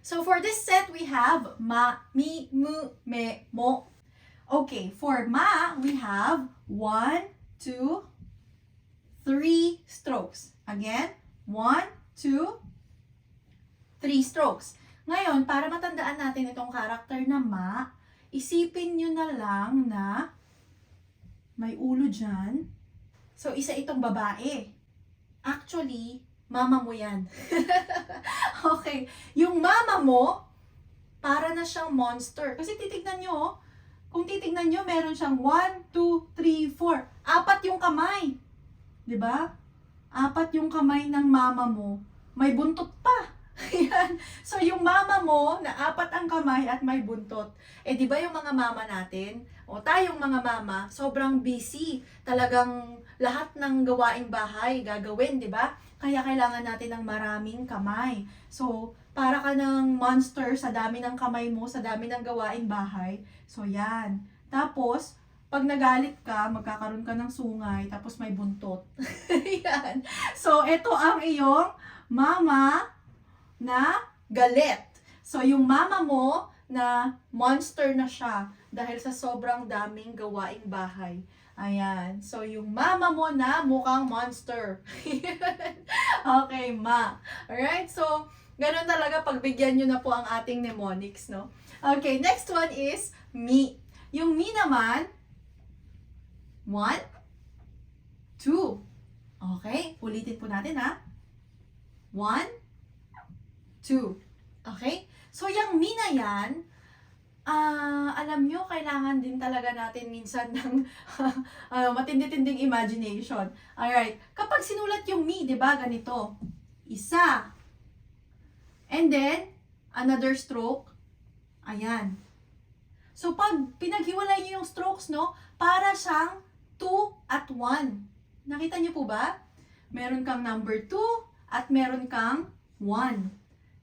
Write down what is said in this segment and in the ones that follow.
So for this set, we have ma, mi, mu, me, mo. Okay, for ma, we have 1, 2, 3 strokes. Again, 1, 2, 3 strokes. Ngayon, para matandaan natin itong character na ma, isipin nyo na lang na may ulo dyan. So, isa itong babae. Actually, mama mo yan. Okay. Yung mama mo, para na siyang monster. Kasi titignan nyo, oh. Kung titignan nyo, meron siyang 1, 2, 3, 4. 4 yung kamay. 'Di ba? 4 yung kamay ng mama mo. May buntot pa. Ayan. So, yung mama mo, na 4 ang kamay at may buntot. Eh, di ba yung mga mama natin, o tayong mga mama, sobrang busy. Talagang lahat ng gawaing bahay gagawin, di ba? Kaya kailangan natin ng maraming kamay. So, para ka ng monster sa dami ng kamay mo, sa dami ng gawaing bahay. So, yan. Tapos, pag nagalit ka, magkakaroon ka ng sungay, tapos may buntot. Yan. So, ito ang iyong mama na galit. So, yung mama mo na monster na siya dahil sa sobrang daming gawaing bahay. Ayan. So, yung mama mo na mukhang monster. Okay, ma. Alright? So, ganun talaga pagbigyan nyo na po ang ating mnemonics, no? Okay, next one is me. Yung me naman, 1, 2. Okay? Ulitin po natin, ha? 1, 2. Okay? So, yung me na yan, alam nyo, kailangan din talaga natin minsan ng matindi-tinding imagination. Alright. Kapag sinulat yung me, di ba, ganito. Isa. And then, another stroke. Ayan. So, pag pinaghiwalay nyo yung strokes, no, para siyang 2 at 1. Nakita nyo po ba? Meron kang number 2 at meron kang 1.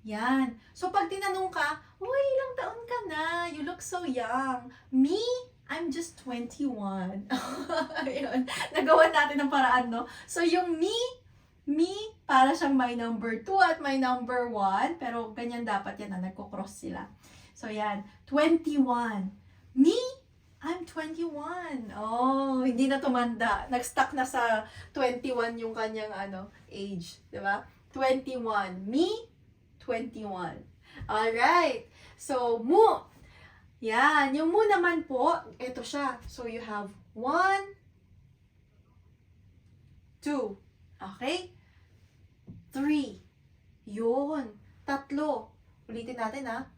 Yan. So, pag tinanong ka, uy, ilang taon ka na? You look so young. Me? I'm just 21. Ayun. Nagawa natin ng paraan, no? So, yung me, para siyang may number 2 at may number 1. Pero, ganyan dapat yan na nagko-cross sila. So, yan. 21. Me? I'm 21. Oh, hindi na tumanda. Nag-stuck na sa 21 yung kanyang age. Diba? 21. Me? 21. Alright. So, mu. Yan. Yung mu naman po, ito siya. So, you have 1, 2. Okay? 3. Yun. 3. Ulitin natin, ha?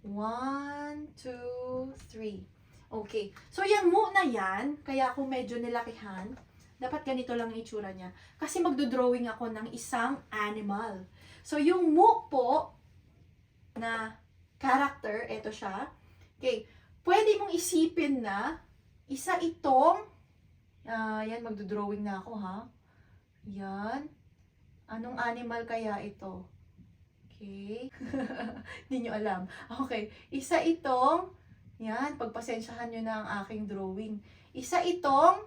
1, 2, 3. Okay. So, yung mu na yan, kaya ako medyo nilakihan, dapat ganito lang ang itsura niya. Kasi magdodrawing ako ng isang animal. So, yung mu po na character, ito siya. Okay. Pwede mong isipin na isa itong, yan, magdodrawing na ako, ha? Yan. Anong animal kaya ito? Okay. Hindi nyo alam. Okay. Isa itong, yan, pagpasensyahan nyo na ang aking drawing. Isa itong,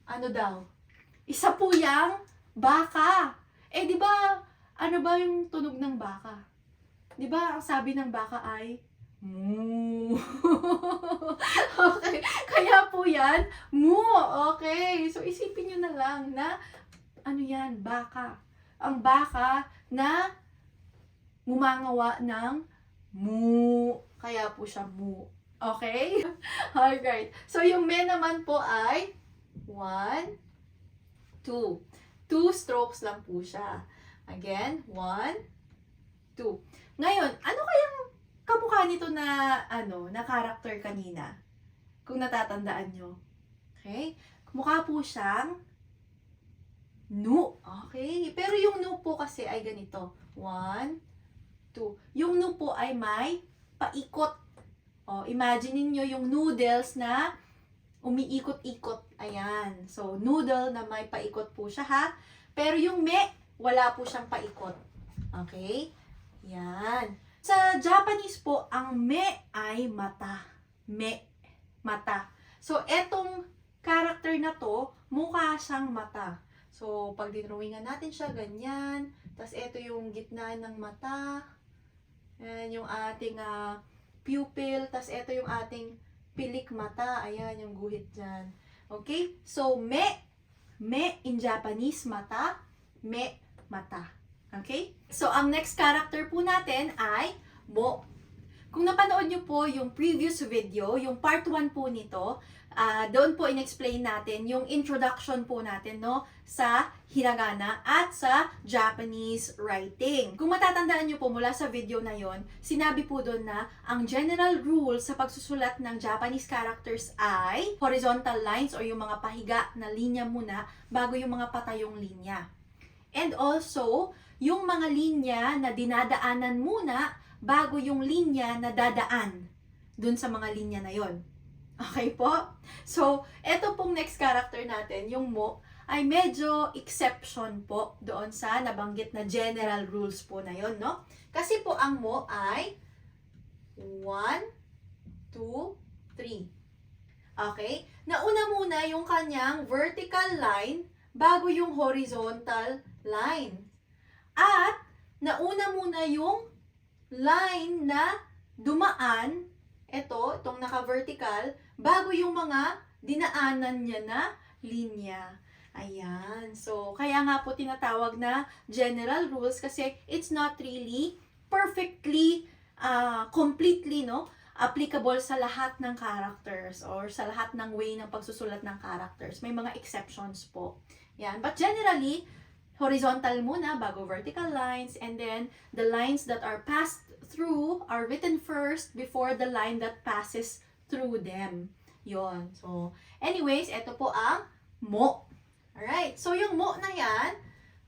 ano daw? Isa po yang baka. Eh, di ba, ano ba yung tunog ng baka? Di ba, ang sabi ng baka ay, moo. Okay. Kaya po yan, moo. Okay. So, isipin nyo na lang na, ano yan, baka. Ang baka na gumangawa ng moo. Kaya po siya moo. Okay? Alright. So, yung me naman po ay 1, 2. 2 strokes lang po siya. Again, 1, 2. Ngayon, ano kayang kamukha nito na, na character kanina? Kung natatandaan nyo. Okay? Mukha po siyang nu. Okay? Pero yung nu po kasi ay ganito. 1, 2. Yung nu po ay may paikot. O, imagine niyo yung noodles na umiikot-ikot. Ayan. So, noodle na may paikot po siya, ha? Pero yung me, wala po siyang paikot. Okay? Yan. Sa Japanese po, ang me ay mata. Me. Mata. So, etong character na to, mukha siyang mata. So, pag dinrawingan natin siya, ganyan. Tapos, eto yung gitna ng mata. Ayan yung ating pupil. Tas ito yung ating pilik mata. Ayan yung guhit dyan. Okay? So, me in Japanese, mata. Me, mata. Okay? So, ang next character po natin ay mo. Kung napanood nyo po yung previous video, yung part 1 po nito, doon po in-explain natin yung introduction po natin, no, sa hiragana at sa Japanese writing. Kung matatandaan nyo po mula sa video na yon, sinabi po doon na ang general rule sa pagsusulat ng Japanese characters ay horizontal lines or yung mga pahiga na linya muna bago yung mga patayong linya. And also, yung mga linya na dinadaanan muna bago yung linya na dadaan dun sa mga linya na yon. Okay po? So, eto pong next character natin, yung mo, ay medyo exception po doon sa nabanggit na general rules po na yon, no? Kasi po ang mo ay 1, 2, 3. Okay? Nauna muna yung kanyang vertical line bago yung horizontal line. At nauna muna yung line na dumaan, itong naka-vertical, bago yung mga dinaanan niya na linya. Ayan. So, kaya nga po tinatawag na general rules kasi it's not really perfectly, completely, no, applicable sa lahat ng characters or sa lahat ng way ng pagsusulat ng characters. May mga exceptions po. Yan. But generally, horizontal muna bago vertical lines, and then the lines that are passed through are written first before the line that passes through them. Yon. So, anyways, ito po ang mo. Alright. So, yung mo na yan,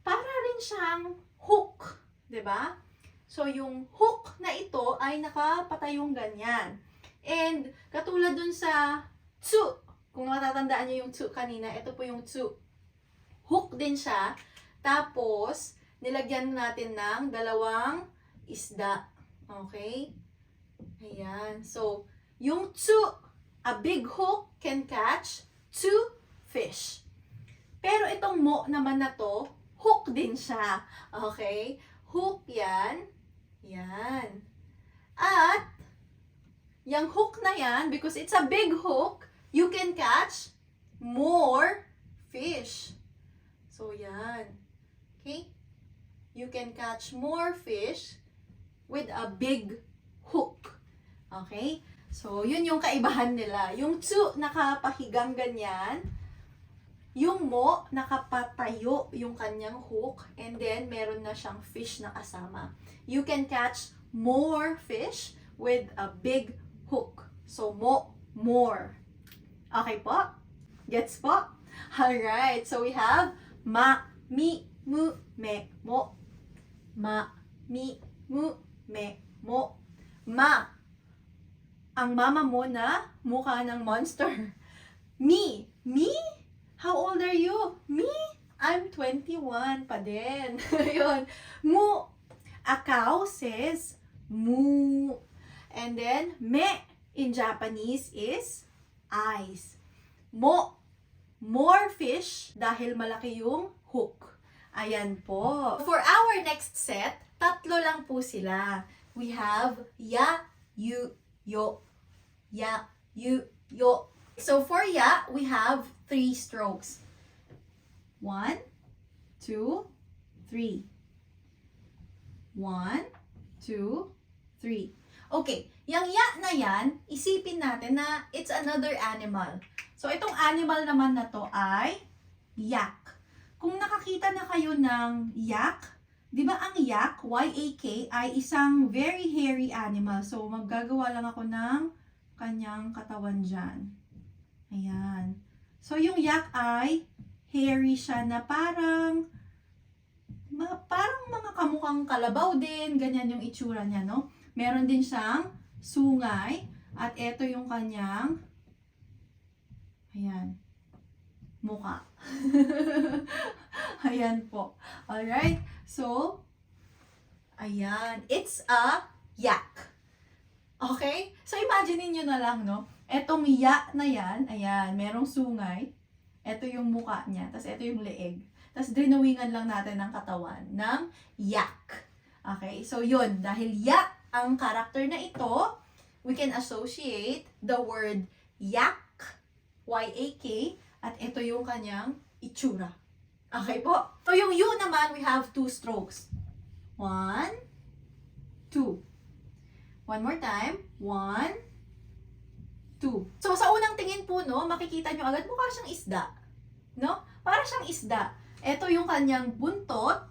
para rin siyang hook. 'Di ba? So, yung hook na ito ay nakapatayong ganyan. And, katulad dun sa tsu. Kung matatandaan niyo yung tsu kanina, ito po yung tsu. Hook din siya. Tapos, nilagyan natin ng dalawang isda. Okay? Ayan. So, yung tsu, a big hook can catch 2 fish. Pero itong mo naman na to, hook din siya. Okay? Hook yan. Yan. At, yung hook na yan, because it's a big hook, you can catch more fish. So, yan. Okay? You can catch more fish with a big hook. Okay? So, yun yung kaibahan nila. Yung tsu, nakapahigang ganyan. Yung mo, nakapatayo yung kanyang hook. And then, meron na siyang fish na kasama. You can catch more fish with a big hook. So, mo, more. Okay po? Gets po? Alright. So, we have ma, mi, mu, me, mo. Ma, mi, mu, me, mo. Ma, ang mama mo na mukha ng monster. Me. Me? How old are you? Me? I'm 21 pa din. Yun. Mu. A cow says mu. And then, me in Japanese is eyes. Mo. More fish dahil malaki yung hook. Ayan po. For our next set, tatlo lang po sila. We have ya, you, yo. Ya, you, yo. So for ya, we have 3 strokes. 1, 2, 3. 1, 2, 3. Okay, yung ya na yan, isipin natin na it's another animal. So itong animal naman na to ay yak. Kung nakakita na kayo ng yak, di ba ang yak, Y-A-K, ay isang very hairy animal. So maggagawa lang ako ng kanyang katawan dyan. Ayan. So, yung yak ay hairy siya na parang mga kamukhang kalabaw din. Ganyan yung itsura niya, no? Meron din siyang sungay. At ito yung kanyang ayan, mukha. Ayan po. Alright? So, ayan. It's a yak. Okay? So, imagine niyo na lang, no? Etong ya na yan, ayan, merong sungay. Ito yung mukha niya. Tapos, ito yung leeg. Tapos, drinawingan lang natin ng katawan ng yak. Okay? So, yun. Dahil yak, ang character na ito, we can associate the word yak, Y-A-K, at ito yung kanyang itsura. Okay po? So yung U naman, we have 2 strokes. 1, 2. One more time. 1, 2. So sa unang tingin po, no, makikita nyo agad mukha siyang isda. No? Para siyang isda. Ito yung kanyang buntot.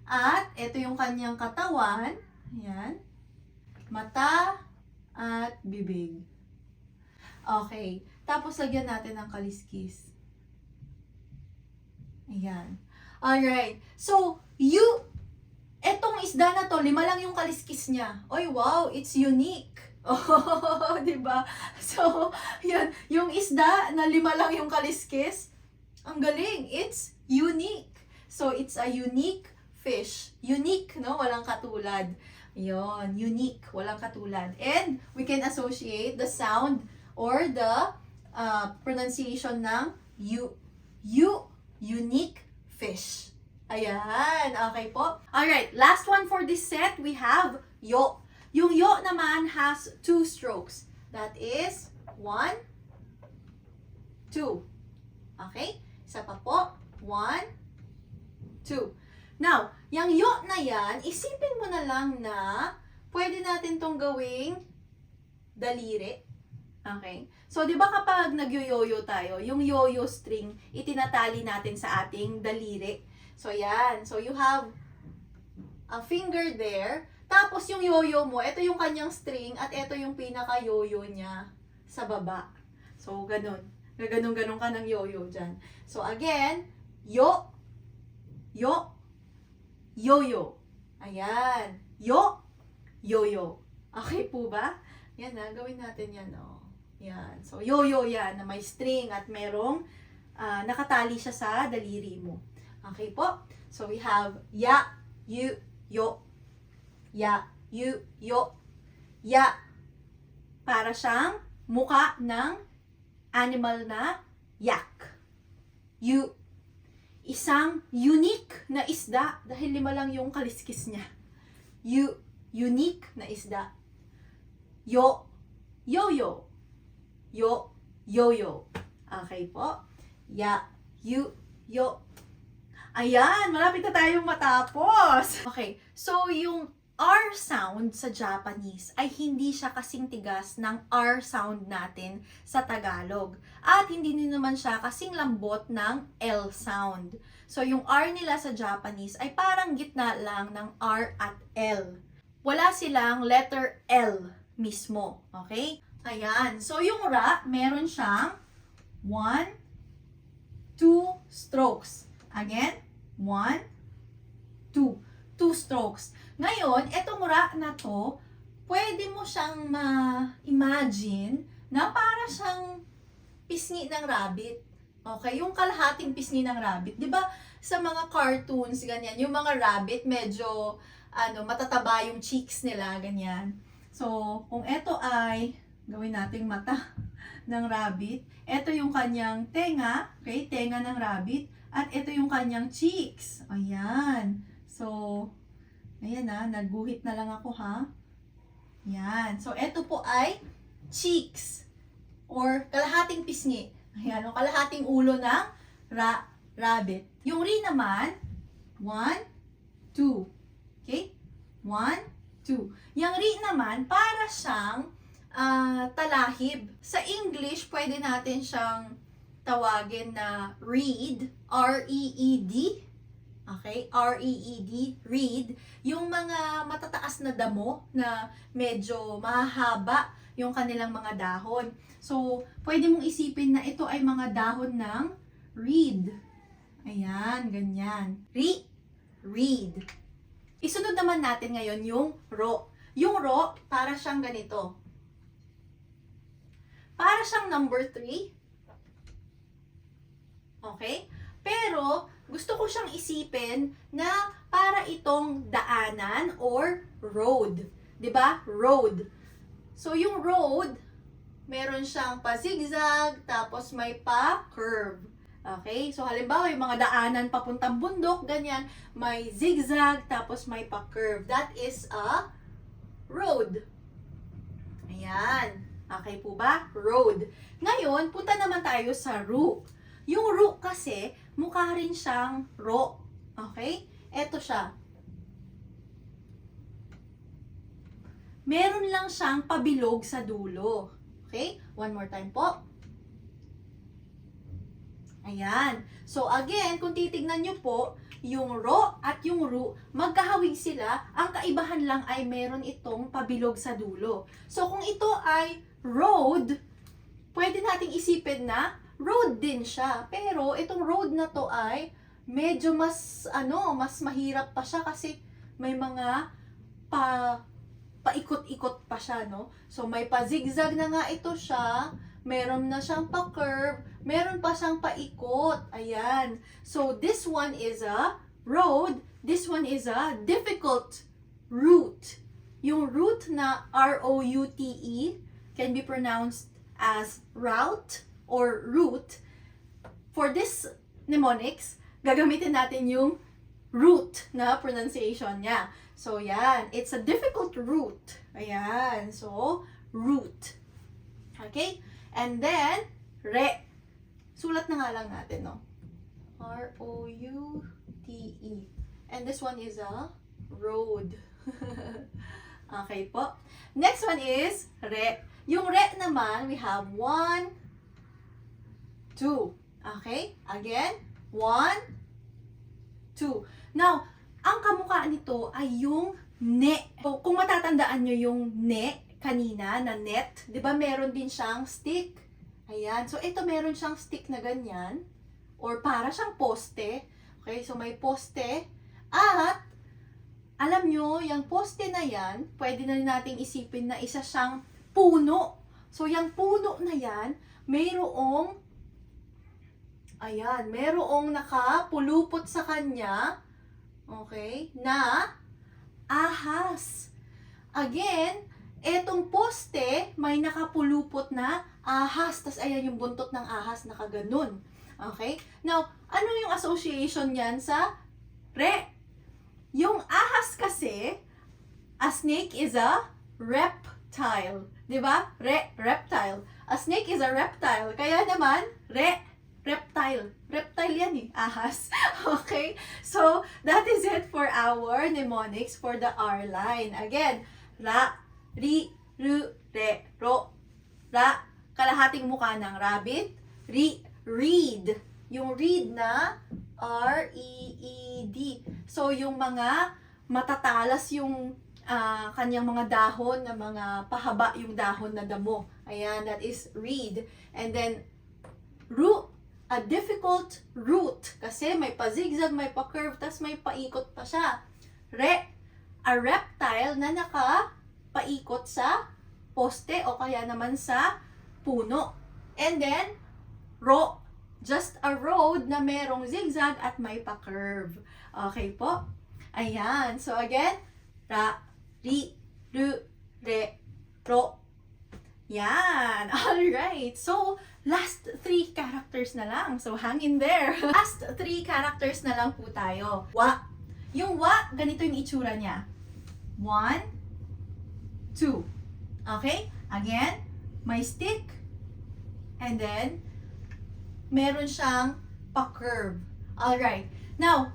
At ito yung kanyang katawan. Ayan. Mata at bibig. Okay. Tapos lagyan natin ng kaliskis. Ayan. Alright. So, etong isda na to, 5 lang yung kaliskis niya. Oy, wow, it's unique. Oh, di ba? So, yun, yung isda na 5 lang yung kaliskis, ang galing. It's unique. So, it's a unique fish. Unique, no? Walang katulad. Yun, unique. Walang katulad. And, we can associate the sound or the pronunciation ng unique fish. Ayan, okay po. Alright, last one for this set, we have yo. Yung yo naman has 2 strokes. That is 1, 2. Okay? Isa pa po. 1, 2. Now, yung yo na yan, isipin mo na lang na pwede natin tong gawing daliri. Okay? So, di ba kapag nag-yo-yo tayo, yung yo-yo string, itinatali natin sa ating daliri. So, yan. So, you have a finger there. Tapos, yung yo-yo mo, ito yung kanyang string at ito yung pinaka-yo-yo niya sa baba. So, ganun. Gaganong-ganon ka ng yo-yo dyan. So, again, yo, yo, yo-yo. Ayan. Yo, yo-yo. Okay po ba? Yan na, gawin natin yan, oh. Yan. So, yo-yo yan, na may string at merong nakatali siya sa daliri mo. Okay po? So, we have ya, you, yo. Ya, you, yo. Ya. Para siyang muka ng animal na yak. You. Isang unique na isda dahil 5 lang yung kaliskis niya. You. Unique na isda. Yo. Yo-yo. Yo. Yo-yo. Okay po? Ya, you, yo. Ayan, malapit na tayong matapos. Okay, so yung R sound sa Japanese ay hindi siya kasing tigas ng R sound natin sa Tagalog. At hindi din naman siya kasing lambot ng L sound. So yung R nila sa Japanese ay parang gitna lang ng R at L. Wala silang letter L mismo. Okay? Ayan. So yung ra, meron siyang 1, 2 strokes. Again, 1, 2. 2 strokes. Ngayon, etong ra na to, pwede mo siyang ma-imagine na para siyang pisngi ng rabbit. Okay? Yung kalahating pisngi ng rabbit. 'Di ba sa mga cartoons, ganyan, yung mga rabbit, medyo, matataba yung cheeks nila, ganyan. So, kung eto ay, gawin nating mata ng rabbit, eto yung kanyang tenga, okay? Tenga ng rabbit, at ito yung kanyang cheeks. Ayan. So, ayan na, nagguhit na lang ako ha. Yan. So, ito po ay cheeks or kalahating pisngi. Ayan, o kalahating ulo ng rabbit. Yung ri naman, 1, 2. Okay? 1, 2. Yung ri naman, para siyang talahib. Sa English, pwede natin siyang tawagin na reed, R-E-E-D. Okay? R-E-E-D, reed. Yung mga matataas na damo na medyo mahaba yung kanilang mga dahon. So, pwede mong isipin na ito ay mga dahon ng reed. Ayan, ganyan. Reed. Isunod naman natin ngayon yung ro. Yung ro, para siyang ganito. Para siyang number 3. Okay? Pero, gusto ko siyang isipin na para itong daanan or road. 'Di ba? Road. So, yung road, meron siyang pa-zigzag, tapos may pa-curve. Okay? So, halimbawa, yung mga daanan papuntang bundok, ganyan, may zigzag, tapos may pa-curve. That is a road. Ayan. Okay po ba? Road. Ngayon, punta naman tayo sa ru. Yung ru kasi, mukha rin siyang ro. Okay? Eto siya. Meron lang siyang pabilog sa dulo. Okay? One more time po. Ayan. So again, kung titignan nyo po, yung ro at yung ru, magkahawig sila. Ang kaibahan lang ay meron itong pabilog sa dulo. So kung ito ay road, pwede nating isipin na road din siya. Pero itong road na to ay medyo mas mahirap pa siya kasi may mga paikot-ikot pa siya, no? So may pa-zigzag na nga ito siya. Meron na siyang pa-curve, meron pa siyang paikot. Ayan. So, this one is a road. This one is a difficult route. Yung route na R-O-U-T-E can be pronounced as route or route. For this mnemonics, gagamitin natin yung route na pronunciation niya. So, yan. It's a difficult route. Ayan. So, route. Okay? And then, re. Sulat na nga lang natin, no? R-O-U-T-E. And this one is a road. Okay po. Next one is re. Yung re naman, we have 1, 2. Okay? Again, 1, 2. Now, ang kamukha nito ay yung ne. So, kung matatandaan nyo yung ne, kanina na net, 'di ba meron din siyang stick? Ayan. So ito meron siyang stick na ganyan or para siyang poste. Okay? So may poste at alam nyo, yung poste na yan, pwede na rin nating isipin na isa siyang puno. So yung puno na yan, mayroong nakapulupot sa kanya, okay, na ahas. Again, etong poste, may nakapulupot na ahas. Tapos ayan yung buntot ng ahas, nakaganon. Okay? Now, ano yung association niyan sa re? Yung ahas kasi, a snake is a reptile. Diba? Reptile. A snake is a reptile. Kaya naman, reptile. Reptile yan eh, ahas. Okay? So, that is it for our mnemonics for the R line. Again, ra, ri, ru, re, ro, ra, kalahating mukha ng rabbit, ri, reed. Yung reed na R-E-E-D. So, yung mga matatalas yung kanyang mga dahon, na mga pahaba yung dahon na damo. Ayan, that is reed. And then, ru, a difficult route. Kasi may pa-zigzag, may pa-curve, tas may paikot pa siya. Re, a reptile na paikot sa poste o kaya naman sa puno. And then, ro, just a road na merong zigzag at may pa-curve. Okay po? Ayan. So again, ra, ri, ru, re, ro. Yan. Alright. So, last 3 characters na lang. So, hang in there. Last 3 characters na lang po tayo. Wa. Yung wa, ganito yung itsura niya. 1, 2. Okay? Again, may stick. And then, meron siyang pa-curve. Alright. Now,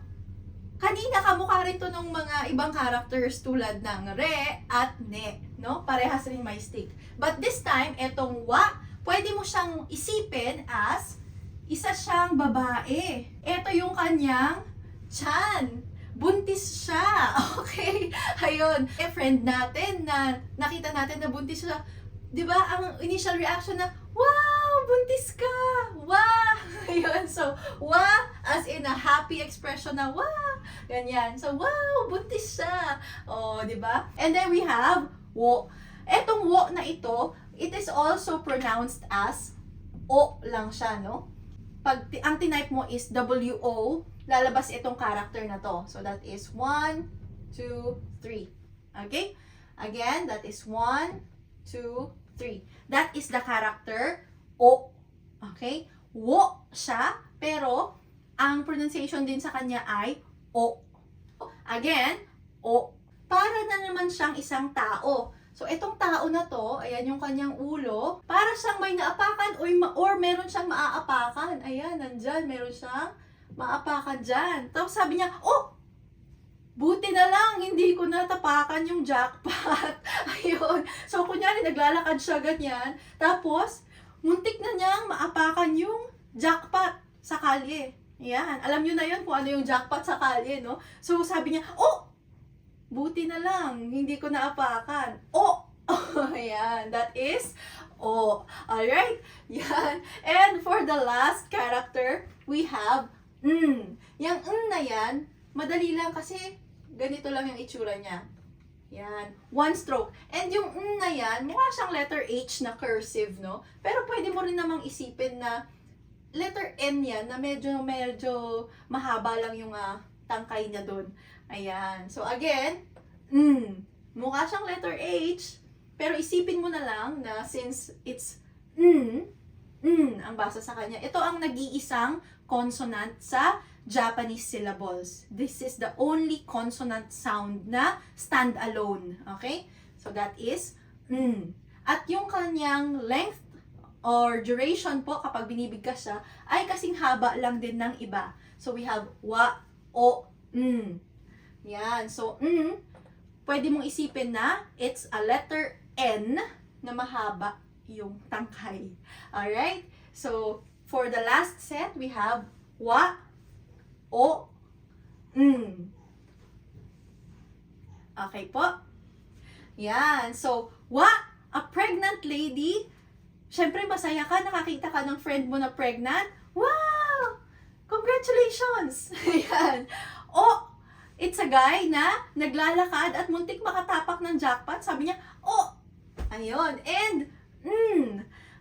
kanina kamukha rin to ng mga ibang characters tulad ng re at ne. No? Parehas rin may stick. But this time, etong wa, pwede mo siyang isipin as isa siyang babae. Ito yung kanyang tiyan. Buntis siya. Okay? Ayun. Friend natin na nakita natin na buntis siya. 'Di ba? Ang initial reaction na, wow, buntis ka. Wow. Ayun. So, wow as in a happy expression na wow. Ganyan. So, wow, buntis siya. Oh, 'di ba? And then we have wo. Etong wo na ito, it is also pronounced as o lang siya, no? Pag ang tinype mo is W-O, lalabas itong character na to. So, that is 1, 2, 3. Okay? Again, that is 1, 2, 3. That is the character O. Okay? Wo siya, pero ang pronunciation din sa kanya ay O. Again, O. Para na naman siyang isang tao. So, itong tao na to, ayan yung kanyang ulo, para siyang may naapakan or meron siyang maaapakan. Ayan, nandyan, meron siyang maapakan dyan. Tapos sabi niya, oh! Buti na lang, hindi ko natapakan yung jackpot. Ayun. So, kunyari, naglalakad siya ganyan. Tapos, muntik na niyang maapakan yung jackpot sa kalye. Ayan. Alam niyo na yun kung ano yung jackpot sa kalye, no? So, sabi niya, oh! Buti na lang, hindi ko naapakan. Oh! Ayan. That is, oh. Alright? Yan. And for the last character, we have, Yung na yan, madali lang kasi ganito lang yung itsura niya. Yan. One stroke. And yung na yan, mukha siyang letter H na cursive, no? Pero pwede mo rin namang isipin na letter N yan, na medyo mahaba lang yung tangkay niya doon. Ayan. So again, mukha siyang letter H, pero isipin mo na lang na since it's ang basa sa kanya, ito ang nag-iisang consonant sa Japanese syllables. This is the only consonant sound na stand alone. Okay? So that is At yung kanyang length or duration po kapag binibigkas siya ay kasing haba lang din ng iba. So we have wa, o, Yan. So pwede mong isipin na it's a letter N na mahaba yung tangkay. Alright? So for the last set, we have wa, o, Okay po? Yan. So, wa, a pregnant lady. Syempre, masaya ka, nakakita ka ng friend mo na pregnant. Wow! Congratulations! Yan. O, it's a guy na naglalakad at muntik makatapak ng jackpot. Sabi niya, oh! Ayun. And,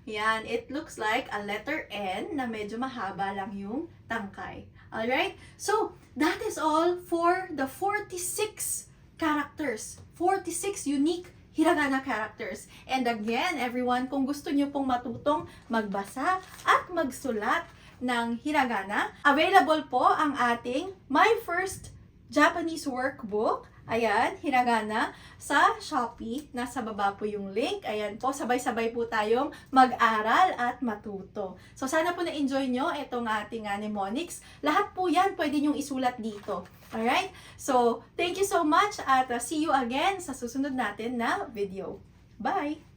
yan. It looks like a letter N na medyo mahaba lang yung tangkay. Alright? So, that is all for the 46 characters. 46 unique hiragana characters. And again, everyone, kung gusto nyo pong matutong magbasa at magsulat ng hiragana, available po ang ating My First Japanese Workbook. Ayan, hiragana sa Shopee. Nasa baba po yung link. Ayan po, sabay-sabay po tayong mag-aral at matuto. So, sana po na-enjoy nyo itong ating mnemonics. Lahat po yan pwede nyong isulat dito. Alright? So, thank you so much at see you again sa susunod natin na video. Bye!